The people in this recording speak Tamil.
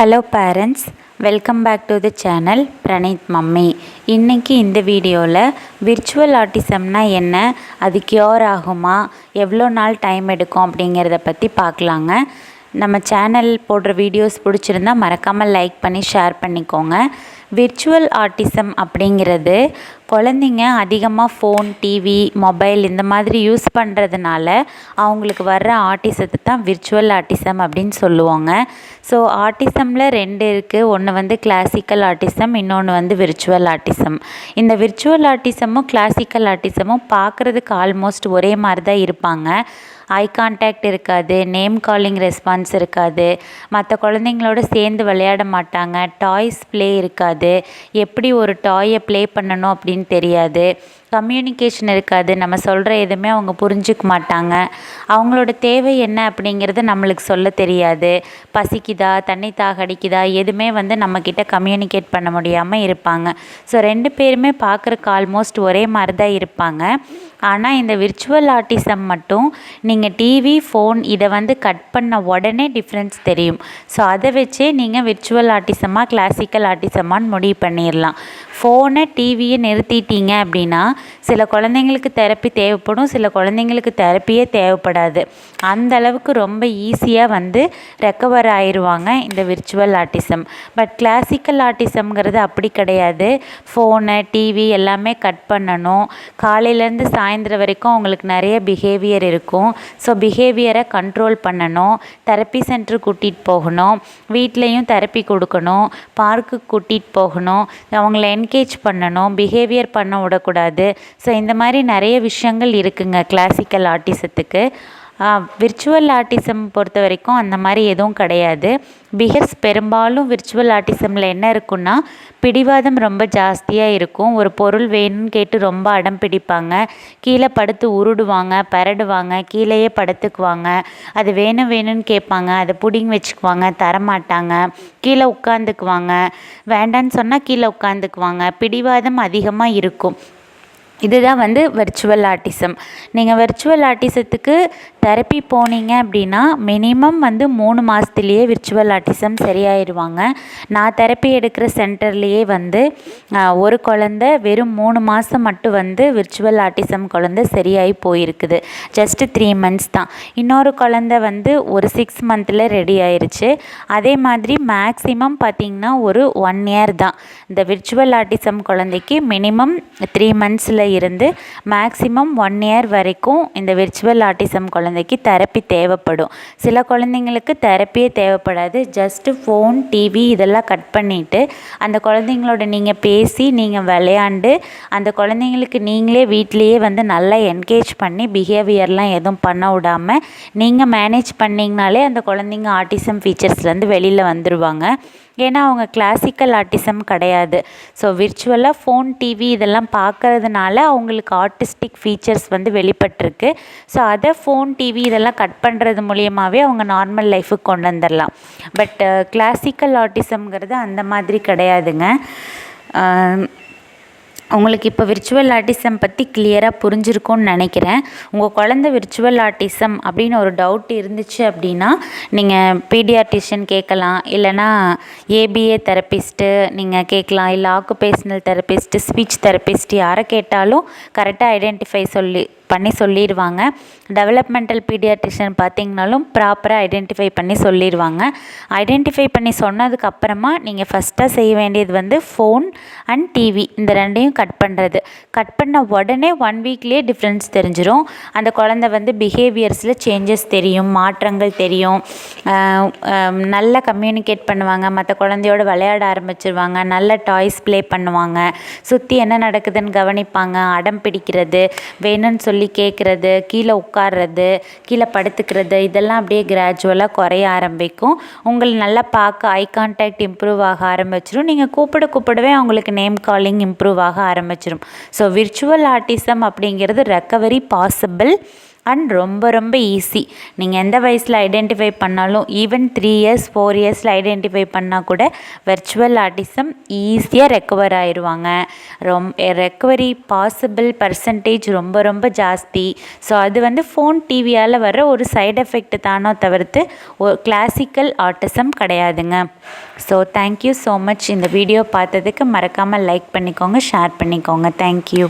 Hello parents, welcome back to the channel Praneeth mummy. இன்றைக்கி இந்த வீடியோவில் விர்ச்சுவல் ஆட்டிசம்னா என்ன, அது க்யூர் ஆகுமா, எவ்வளோ நாள் டைம் எடுக்கும் அப்படிங்கிறத பற்றி பார்க்கலாங்க. நம்ம சேனல் போடுற வீடியோஸ் பிடிச்சிருந்தா மறக்காமல் லைக் பண்ணி ஷேர் பண்ணிக்கோங்க. விர்ச்சுவல் ஆட்டிசம் அப்படிங்கிறது குழந்தைங்க அதிகமாக ஃபோன், டிவி, மொபைல் இந்த மாதிரி யூஸ் பண்ணுறதுனால அவங்களுக்கு வர்ற ஆட்டிசத்தை தான் விர்ச்சுவல் ஆட்டிசம் அப்படின்னு சொல்லுவாங்க. ஸோ ஆட்டிசமில் ரெண்டு இருக்குது. ஒன்று வந்து கிளாசிக்கல் ஆட்டிசம், இன்னொன்று வந்து விர்ச்சுவல் ஆட்டிசம். இந்த விர்ச்சுவல் ஆட்டிசமும் கிளாசிக்கல் ஆட்டிசமும் பார்க்குறதுக்கு ஆல்மோஸ்ட் ஒரே மாதிரி தான் இருப்பாங்க. ஐ கான்டாக்ட் இருக்காது, நேம் காலிங் ரெஸ்பான்ஸ் இருக்காது, மற்ற குழந்தைங்களோட சேர்ந்து விளையாட மாட்டாங்க, டாய்ஸ் ப்ளே இருக்காது, எப்படி ஒரு டாயை ப்ளே பண்ணணும் அப்படின்னு தெரியாது, கம்யூனிகேஷன் இருக்காது, நம்ம சொல்கிற எதுவுமே அவங்க புரிஞ்சிக்க மாட்டாங்க, அவங்களோட தேவை என்ன அப்படிங்கிறது நம்மளுக்கு சொல்ல தெரியாது, பசிக்குதா, தண்ணி தாகடிக்குதா, எதுவுமே வந்து நம்மக்கிட்ட கம்யூனிகேட் பண்ண முடியாமல் இருப்பாங்க. ஸோ ரெண்டு பேருமே பார்க்குறக்கு ஆல்மோஸ்ட் ஒரே மாதிரி தான் இருப்பாங்க. ஆனால் இந்த விர்ச்சுவல் ஆட்டிசம் மட்டும் நீங்கள் டிவி, ஃபோன் இதை வந்து கட் பண்ண உடனே டிஃப்ரென்ஸ் தெரியும். ஸோ அதை வச்சே நீங்கள் விர்ச்சுவல் ஆட்டிசமாக கிளாசிக்கல் ஆட்டிசமான்னு முடிவு பண்ணிடலாம். ஃபோனை, டிவியை நிறுத்திட்டீங்க அப்படின்னா சில குழந்தைங்களுக்கு தெரப்பி தேவைப்படும், சில குழந்தைங்களுக்கு தெரப்பியே தேவைப்படாது. அந்த அளவுக்கு ரொம்ப ஈஸியாக வந்து ரெக்கவர் ஆயிடுவாங்க இந்த விர்ச்சுவல் ஆட்டிசம். பட் கிளாசிக்கல் ஆட்டிசம்ங்கிறது அப்படி கிடையாது. ஃபோனு, டிவி எல்லாமே கட் பண்ணணும். காலையிலேருந்து சாயந்தரம் வரைக்கும் அவங்களுக்கு நிறைய பிஹேவியர் இருக்கும். ஸோ பிஹேவியரை கண்ட்ரோல் பண்ணணும். தெரப்பி சென்டர் கூட்டிகிட்டு போகணும், வீட்லேயும் தெரப்பி கொடுக்கணும், பார்க்குக்கு கூட்டிகிட்டு போகணும், அவங்கள என்கேஜ் பண்ணணும், பிஹேவியர் பண்ண விடக்கூடாது. ஸோ இந்த மாதிரி நிறைய விஷயங்கள் இருக்குங்க கிளாசிக்கல் ஆட்டிசத்துக்கு. விர்ச்சுவல் ஆட்டிசம் பொறுத்த வரைக்கும் அந்த மாதிரி எதுவும் கிடையாது. பிகர்ஸ் பெரும்பாலும் விர்ச்சுவல் ஆட்டிசமில் என்ன இருக்குன்னா பிடிவாதம் ரொம்ப ஜாஸ்தியாக இருக்கும். ஒரு பொருள் வேணும்னு கேட்டு ரொம்ப அடம் பிடிப்பாங்க, கீழே படுத்து உருடுவாங்க, பரடுவாங்க, கீழேயே படுத்துக்குவாங்க, அது வேணும் வேணும்னு கேட்பாங்க, அதை புடிங்கி வச்சுக்குவாங்க, தரமாட்டாங்க, கீழே உட்காந்துக்குவாங்க, வேண்டான்னு சொன்னால் கீழே உட்காந்துக்குவாங்க, பிடிவாதம் அதிகமாக இருக்கும். இதுதான் வந்து விர்ச்சுவல் ஆட்டிசம். நீங்கள் விர்ச்சுவல் ஆட்டிசத்துக்கு தெரப்பி போனீங்க அப்படின்னா மினிமம் வந்து 3 மாதத்துலேயே விர்ச்சுவல் ஆட்டிசம் சரியாயிடுவாங்க. நான் தெரப்பி எடுக்கிற சென்டர்லேயே வந்து ஒரு குழந்த வெறும் 3 மாதம் மட்டும் வந்து விர்ச்சுவல் ஆட்டிசம் குழந்தை சரியாகி போயிருக்குது. ஜஸ்ட்டு 3 months தான். இன்னொரு குழந்த வந்து ஒரு 6 months ரெடி ஆயிடுச்சு. அதே மாதிரி மேக்ஸிமம் பார்த்திங்கன்னா ஒரு 1 year தான். இந்த விர்ச்சுவல் ஆட்டிசம் குழந்தைக்கு மினிமம் 3 months இருந்து மேக்ஸிமம் 1 year வரைக்கும் இந்த விர்ச்சுவல் ஆட்டிசம் குழந்தைக்கு தெரப்பி தேவைப்படும். சில குழந்தைங்களுக்கு தெரப்பியே தேவைப்படாது. ஜஸ்ட்டு ஃபோன், டிவி இதெல்லாம் கட் பண்ணிவிட்டு அந்த குழந்தைங்களோட நீங்கள் பேசி, நீங்கள் விளையாண்டு, அந்த குழந்தைங்களுக்கு நீங்களே வீட்லேயே வந்து நல்லா என்கேஜ் பண்ணி பிஹேவியர்லாம் எதுவும் பண்ண விடாமல் நீங்கள் மேனேஜ் பண்ணிங்கனாலே அந்த குழந்தைங்க ஆட்டிசம் ஃபீச்சர்ஸ்லேருந்து வெளியில் வந்துடுவாங்க. ஏன்னா அவங்க கிளாசிக்கல் ஆட்டிசம் கிடையாது. ஸோ விர்ச்சுவலாக ஃபோன், டிவி இதெல்லாம் பார்க்கறதுனால அவங்களுக்கு ஆட்டிஸ்டிக் ஃபீச்சர்ஸ் வந்து வெளிப்பட்டிருக்கு. ஸோ அதை ஃபோன், டிவி இதெல்லாம் கட் பண்ணுறது மூலியமாகவே அவங்க நார்மல் லைஃபுக்கு கொண்டு வந்துடலாம். பட் கிளாசிக்கல் ஆட்டிசம்ங்கிறது அந்த மாதிரி கிடையாதுங்க. உங்களுக்கு இப்போ விர்ச்சுவல் ஆட்டிசம் பற்றி கிளியராக புரிஞ்சிருக்கும்னு நினைக்கிறேன். உங்கள் குழந்தை விர்ச்சுவல் ஆட்டிசம் அப்படின்னு ஒரு டவுட் இருந்துச்சு அப்படின்னா நீங்கள் பீடியாட்ரிஷியன் கேட்கலாம், இல்லைனா ஏபிஏ தெரப்பிஸ்ட்டு நீங்கள் கேட்கலாம், இல்லை ஆக்குபேஷனல் தெரப்பிஸ்ட்டு, ஸ்பீச் தெரப்பிஸ்ட் யாரை கேட்டாலும் கரெக்டாக ஐடென்டிஃபை பண்ணி சொல்லிடுவாங்க. டெவலப்மெண்டல் பீடியாட்ரிஷியன் பார்த்திங்கனாலும் ப்ராப்பராக ஐடென்டிஃபை பண்ணி சொல்லிடுவாங்க. ஐடென்டிஃபை பண்ணி சொன்னதுக்கப்புறமா நீங்கள் ஃபஸ்ட்டாக செய்ய வேண்டியது வந்து ஃபோன் அண்ட் டிவி இந்த ரெண்டையும் கட் பண்ணுறது. கட் பண்ண உடனே 1 weekலேயே டிஃப்ரென்ஸ் தெரிஞ்சிடும். அந்த குழந்தை வந்து பிஹேவியர்ஸில் சேஞ்சஸ் தெரியும், மாற்றங்கள் தெரியும், நல்லா கம்யூனிகேட் பண்ணுவாங்க, மற்ற குழந்தையோடு விளையாட ஆரம்பிச்சிருவாங்க, நல்ல டாய்ஸ் ப்ளே பண்ணுவாங்க, சுற்றி என்ன நடக்குதுன்னு கவனிப்பாங்க, அடம் பிடிக்கிறது, வேணும்னு சொல்லி கேட்குறது, கீழே உட்கார்றது, கீழே படுத்துக்கிறது இதெல்லாம் அப்படியே கிராஜுவலாக குறைய ஆரம்பிக்கும். உங்களை நல்லா பார்க்க ஐ கான்டாக்ட் இம்ப்ரூவ் ஆக ஆரம்பிச்சிடும். நீங்கள் கூப்பிடவே அவங்களுக்கு நேம் காலிங் இம்ப்ரூவ் ஆக ஆரம்பிச்சிடும். ஸோ விர்ச்சுவல் ஆட்டிசம் அப்படிங்கிறது ரெக்கவரி பாசிபிள். அண்ட் ரொம்ப ரொம்ப ஈஸி. நீங்கள் எந்த வயசில் ஐடென்டிஃபை பண்ணாலும், ஈவன் 3 இயர்ஸ் 4 இயர்ஸில் ஐடென்டிஃபை பண்ணால் கூட வெர்ச்சுவல் ஆட்டிசம் ஈஸியாக ரெக்கவர் ஆயிடுவாங்க. ரெக்கவரி பாசிபிள் பர்சன்டேஜ் ரொம்ப ரொம்ப ஜாஸ்தி. ஸோ அது ஃபோன் டிவியால் வர ஒரு சைடு எஃபெக்ட் தானோ தவிர்த்து கிளாசிக்கல் ஆட்டிசம் கிடையாதுங்க. So thank you so much. இந்த வீடியோ பார்த்ததுக்கு மறக்காமல் லைக் பண்ணிக்கோங்க, ஷேர் பண்ணிக்கோங்க. தேங்க்யூ.